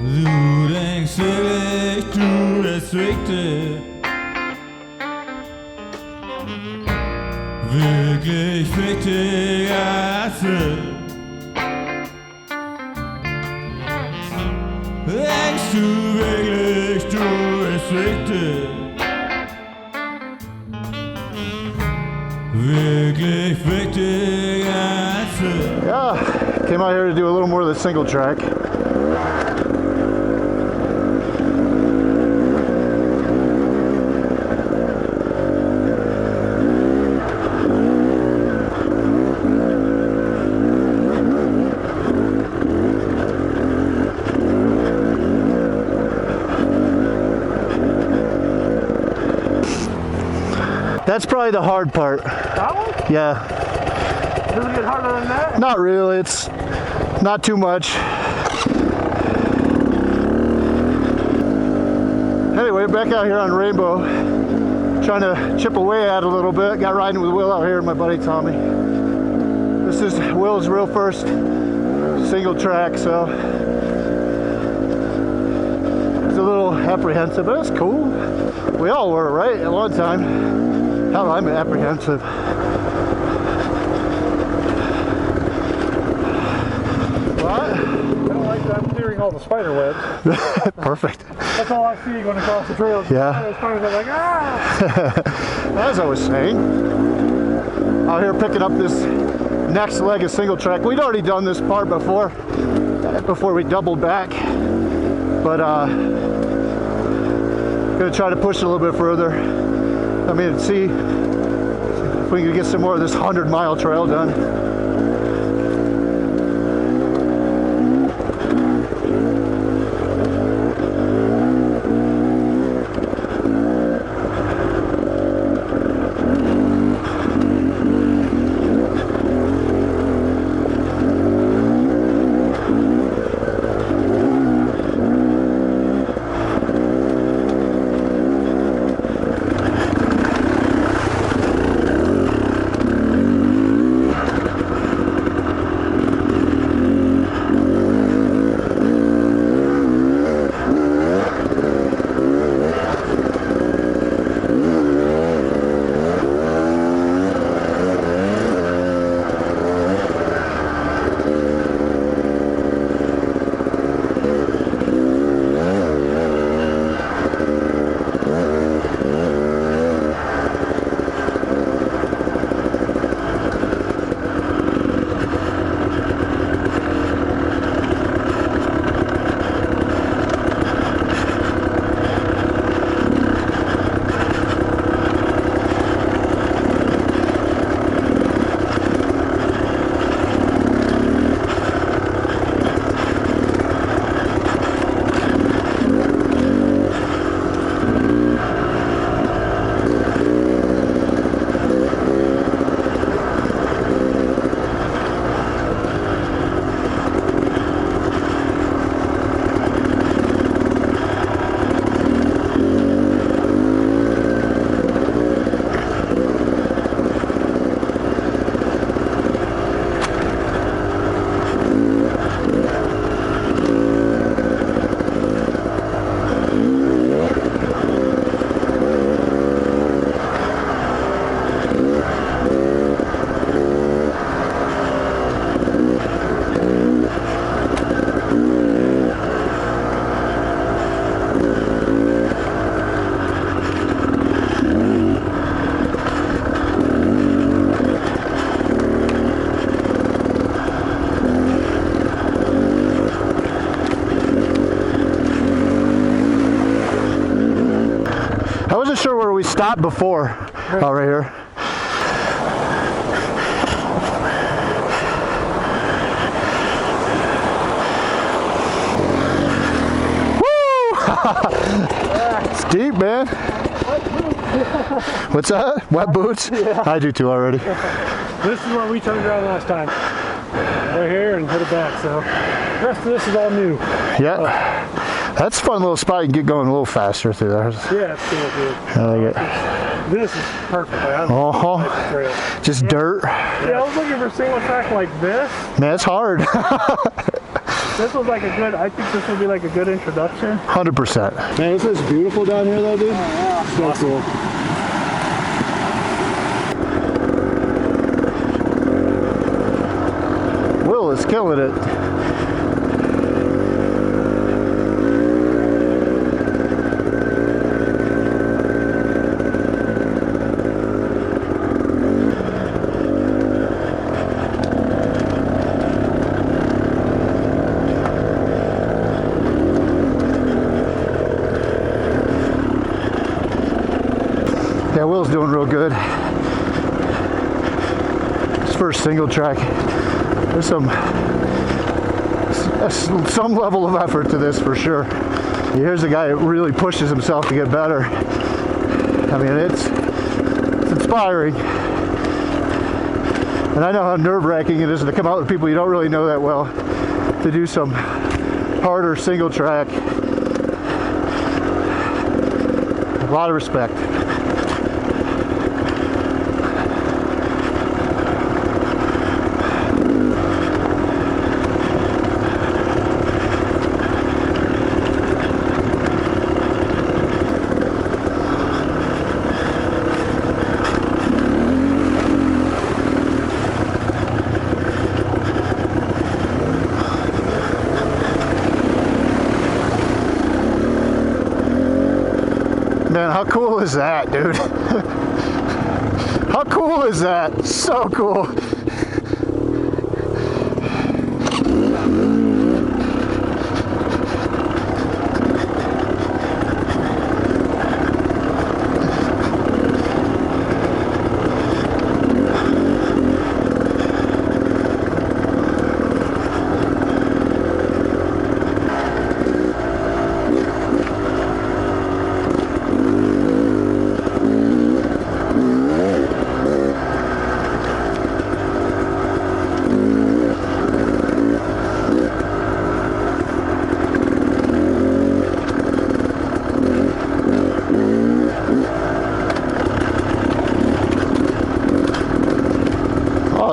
Du denkst wirklich, du bist wichtig. Wirklich wichtiger als du. Denkst du wirklich, du bist wichtig? Wirklich wichtiger als du. Yeah, came out here to do a little more of the single track. That's probably the hard part. That one? Yeah. Does it get harder than that? Not really, it's not too much. Anyway, back out here on Rainbow, trying to chip away at it a little bit. Got riding with Will out here, my buddy Tommy. This is Will's real first single track, so it's a little apprehensive, but it's cool. We all were, right, at one time. Hell, I'm apprehensive. What? I don't like that. I'm clearing all the spider webs. Perfect. That's all I see going across the trail. Yeah. Spiders, I'm like, ah! As I was saying, out here picking up this next leg of single track. We'd already done this part before we doubled back, but gonna try to push it a little bit further. I mean, see if we can get some more of this 100-mile trail done. I wasn't sure where we stopped before. Oh, right here. Woo! It's deep, man. What's that? Wet boots? Yeah. I do too already. This is where we turned around last time. Right here and put it back, so the rest of this is all new. Yeah. That's a fun little spot. You can get going a little faster through there. Yeah, it's cool, dude. I like it. This is perfect. I don't like the trail. Just dirt. Yeah, I was looking for a single track like this. Man, it's hard. This was like a good, I think this would be like a good introduction. 100%. Man, isn't this beautiful down here though, dude? Oh, yeah. So awesome. Cool. Will is killing it. Yeah, Will's doing real good. His first single track. There's some level of effort to this for sure. Here's a guy that really pushes himself to get better. I mean, it's inspiring. And I know how nerve-wracking it is to come out with people you don't really know that well to do some harder single track. A lot of respect. Man, how cool is that, dude? How cool is that? So cool.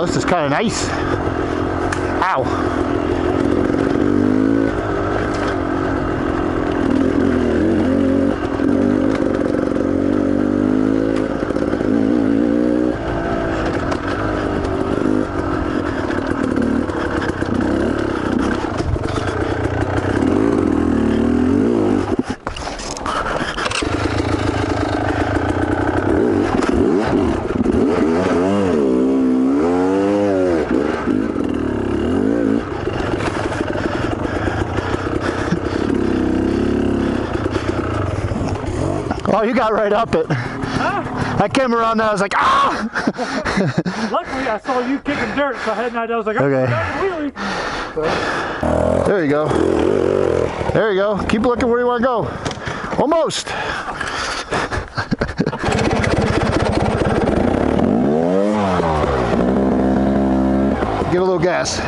This is kind of nice. Ow. Oh, you got right up it. Huh? I came around there, I was like, ah! Luckily, I saw you kicking dirt, so I had an idea. I was like, okay. There you go. There you go. Keep looking where you want to go. Almost. Get a little gas.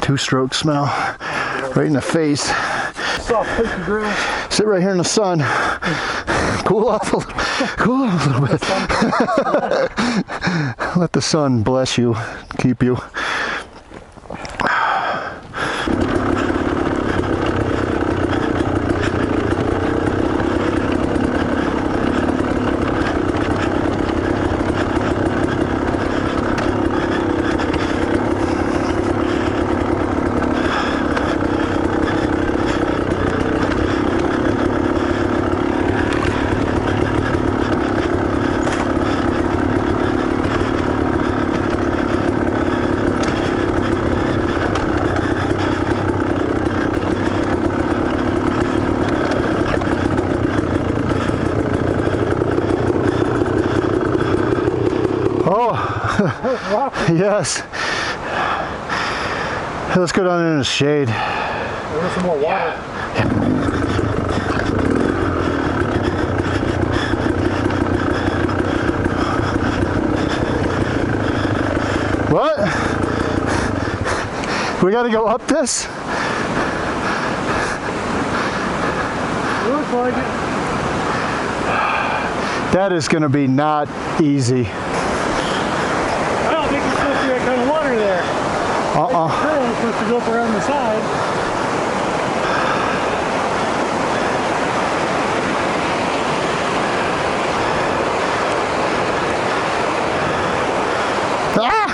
Two-stroke smell. Right in the face. Soft pinky grill. Sit right here in the sun. Cool off a little, cool off a little bit. Let the sun bless you, keep you. Yes. Hey, let's go down in the shade. There's some more water. What? We got to go up this? Looks like it. That is going to be not easy. I don't think you're supposed to see that kind of water there. Uh-uh. The curl is supposed to go up around the side. Ah!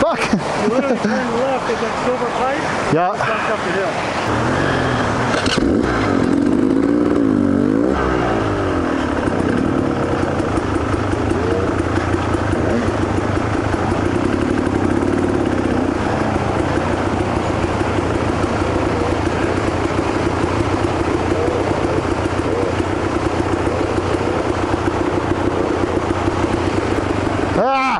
Fuck! You literally turn left at that silver pipe. Yeah. Back up the hill. Ah!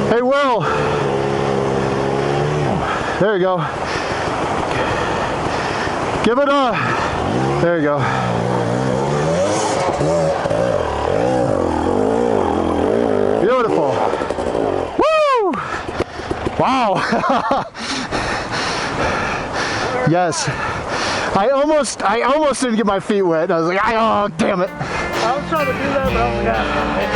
Hey, Will. There you go. Give it a. There you go. Beautiful. Woo! Wow. Yes. I almost didn't get my feet wet. I was like, oh, damn it. I was trying to do that, but I was like, ah.